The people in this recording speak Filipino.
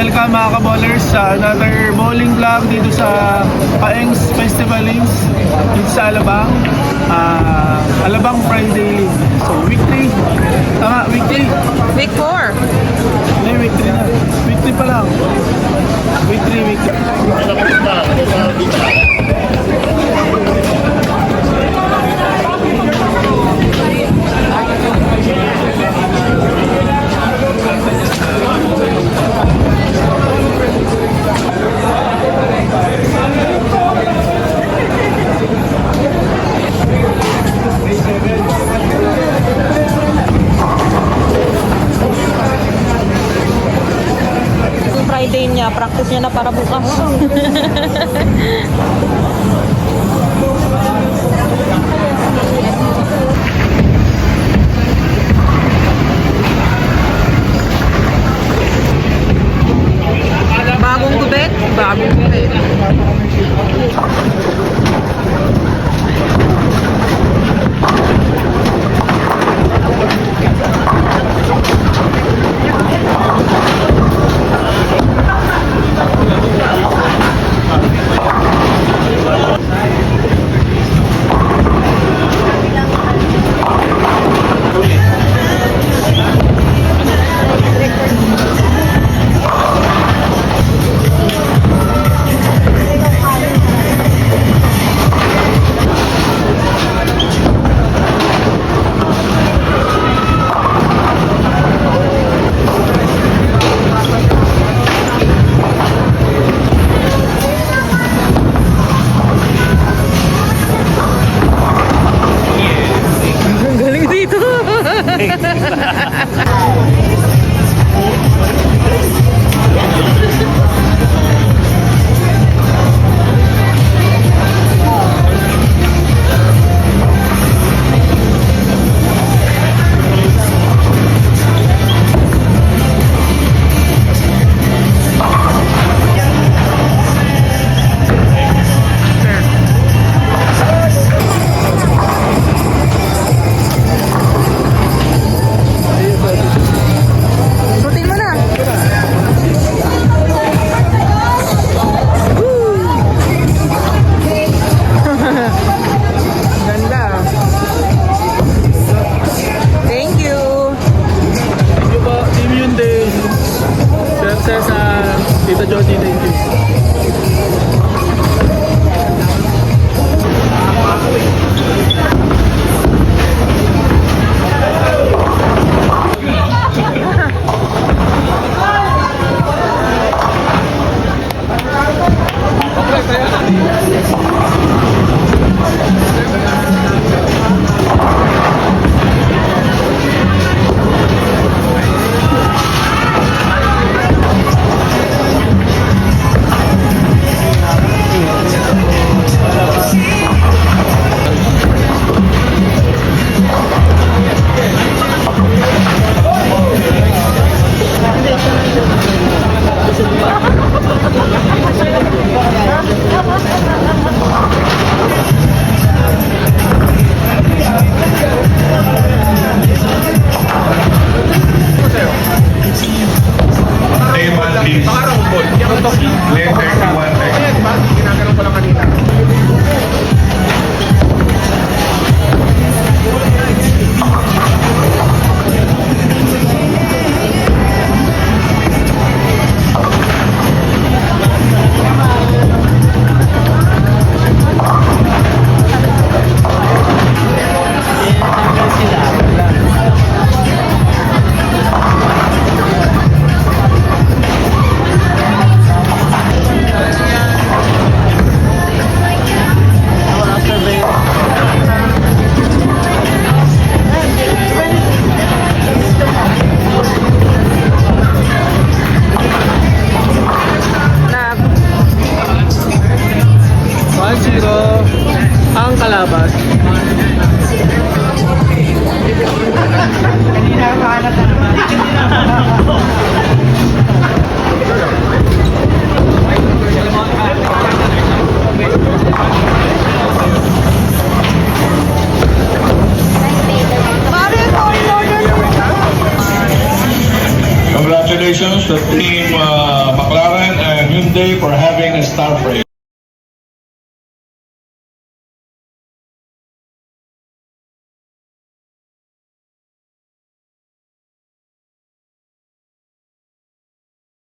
welcome mga ka-ballers sa another bowling vlog dito sa Paengs Festival Links dito sa Alabang. Alabang Friday League. So week 3. Tama, week 3. Week 4. Hindi, week 3 na. Week 3 pa lang. Week 3, week 3. Friday niya, practice niya na para bukas. Bagong gubet? Bagong gubet. Galing dito. Sutin mo na. Ganda. Thank you. Thank you po. Team Hyundai. Versus Tita Jody. Thank you. McLaren and Hyundai for having a star frame.